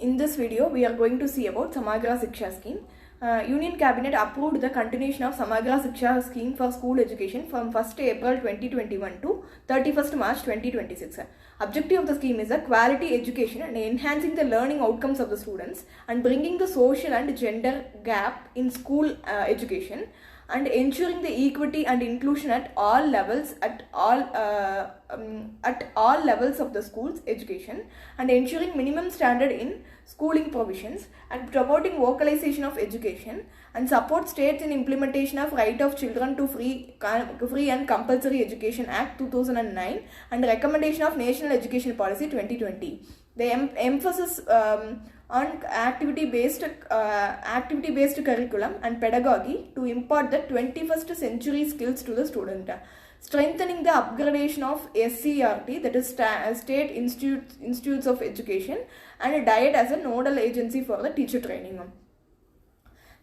In this video, we are going to see about Samagra Shiksha Scheme. Union Cabinet approved the continuation of Samagra Shiksha Scheme for school education from 1st April 2021 to 31st March 2026. Objective of the scheme is a quality education and enhancing the learning outcomes of the students and bringing the social and gender gap in school education and ensuring the equity and inclusion at all levels levels of the school's education and ensuring minimum standard in schooling provisions and promoting vocalization of education and support states in implementation of Right of Children to Free and Compulsory Education Act 2009 and recommendation of National Education Policy 2020. The emphasis on activity-based curriculum and pedagogy to impart the 21st century skills to the student. Strengthening the upgradation of SCRT, that is State Institutes of Education, and DIET as a nodal agency for the teacher training.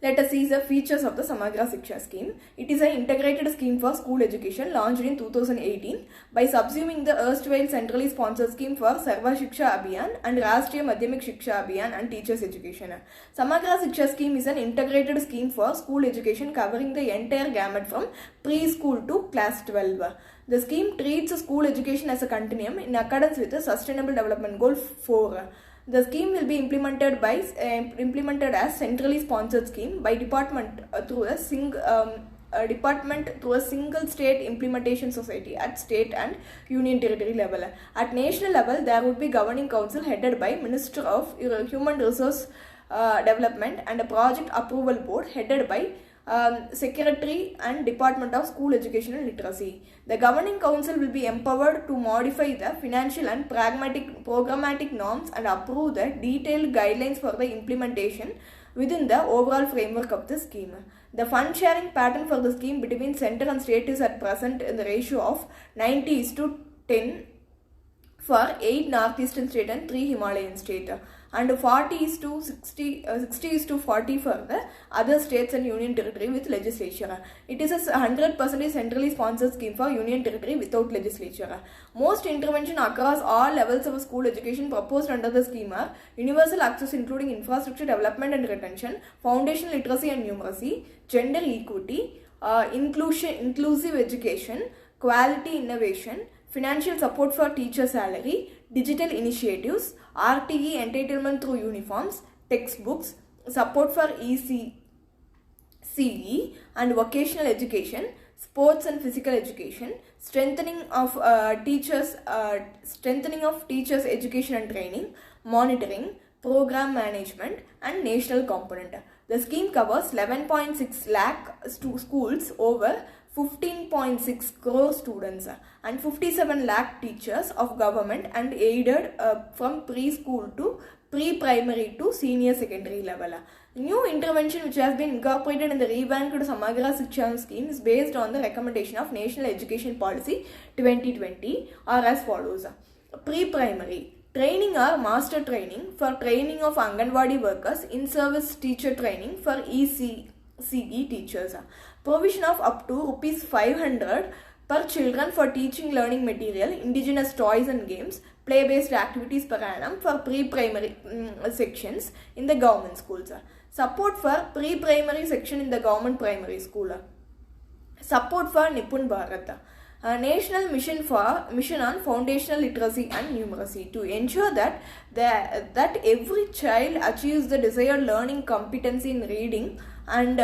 Let us see the features of the Samagra Shiksha Scheme. It is an integrated scheme for school education launched in 2018 by subsuming the erstwhile centrally sponsored scheme for Sarva Shiksha Abhiyan and Rashtriya Madhyamik Shiksha Abhiyan and teachers education. Samagra Shiksha Scheme is an integrated scheme for school education covering the entire gamut from preschool to class 12. The scheme treats school education as a continuum in accordance with the Sustainable Development Goal 4. The scheme will be implemented as centrally sponsored scheme by department through a single state implementation society at state and union territory level. At national level, there would be governing council headed by Minister of Human Resource Development and a project approval board headed by Secretary and Department of School Education and Literacy. The Governing Council will be empowered to modify the financial and programmatic norms and approve the detailed guidelines for the implementation within the overall framework of the scheme. The fund sharing pattern for the scheme between center and state is at present in the ratio of 90:10 for 8 northeastern state and 3 Himalayan state, and 60:40 for the other states and union territory with legislature. It is a 100% centrally sponsored scheme for union territory without legislature. Most intervention across all levels of school education proposed under the scheme are universal access including infrastructure development and retention, foundational literacy and numeracy, gender equity, inclusive education, quality innovation, financial support for teacher salary, digital initiatives, RTE entitlement through uniforms, textbooks, support for ECE and vocational education, sports and physical education, strengthening of teachers education and training, monitoring, program management and national component. The scheme covers 11.6 lakh schools over 15.6 crore students and 57 lakh teachers of government and aided from preschool to pre-primary to senior secondary level. New intervention which has been incorporated in the revamped Samagra Shiksha Scheme is based on the recommendation of National Education Policy 2020 are as follows. Pre-primary training or master training for training of Anganwadi workers, in-service teacher training for ECE teachers. Provision of up to Rs 500 per children for teaching learning material, indigenous toys and games, play-based activities per annum for pre-primary sections in the government schools. Support for pre-primary section in the government primary school. Support for Nipun Bharat. National mission on foundational literacy and numeracy to ensure that every child achieves the desired learning competency in reading and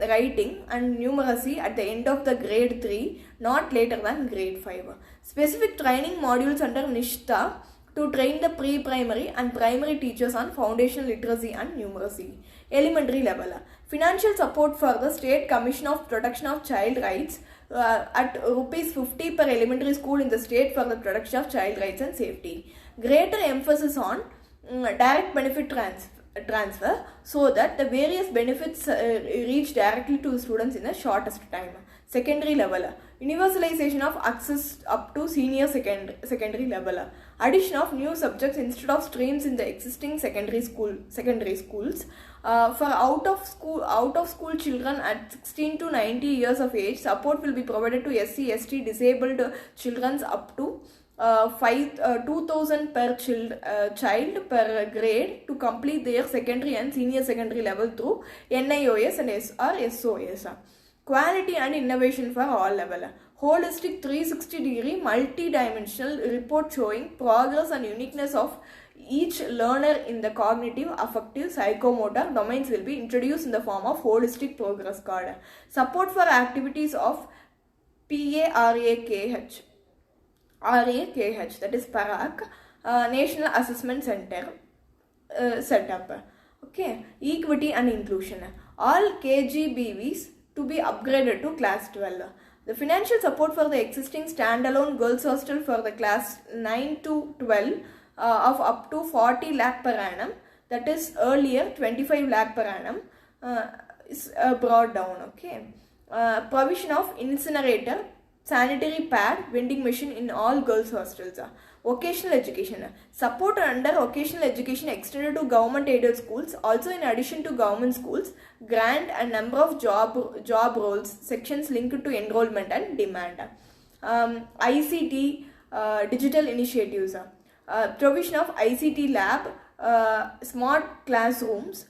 writing and numeracy at the end of the grade 3, not later than grade 5. Specific training modules under Nishta to train the pre-primary and primary teachers on foundational literacy and numeracy. Elementary level. Financial support for the State Commission of Protection of Child Rights at Rs 50 per elementary school in the state for the protection of child rights and safety. Greater emphasis on direct benefit transfer so that the various benefits reach directly to the students in the shortest time. Secondary level. Universalization of access up to senior secondary level. Addition of new subjects instead of streams in the existing secondary schools. For out of school children at 16 to 90 years of age, support will be provided to SC/ST disabled children up to 2,000 per child per grade to complete their secondary and senior secondary level through NIOS and SOS. Quality and innovation for all level. Holistic 360-degree multi-dimensional report showing progress and uniqueness of each learner in the cognitive, affective, psychomotor domains will be introduced in the form of holistic progress card. Support for activities of PARAKH, that is PARAK, National Assessment Center setup. Okay, equity and inclusion. All KGBVs to be upgraded to class 12. The financial support for the existing standalone girls hostel for the class 9 to 12 of up to 40 lakh per annum, that is earlier 25 lakh per annum, is brought down. Okay, provision of incinerator, sanitary pad, vending machine in all girls hostels. Vocational education. Support under vocational education extended to government aided schools. Also, in addition to government schools, grant a number of job roles sections linked to enrollment and demand. ICT digital initiatives. Provision of ICT lab, smart classrooms,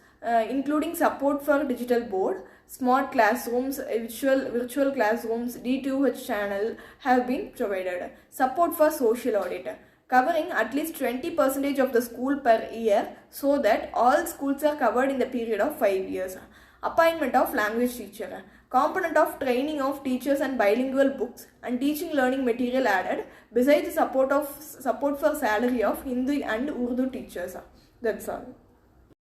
including support for digital board, smart classrooms, virtual classrooms, D2H channel have been provided. Support for social audit, covering at least 20% of the school per year so that all schools are covered in the period of 5 years. Appointment of language teacher, component of training of teachers and bilingual books and teaching learning material added, besides support for salary of Hindi and Urdu teachers. That's all.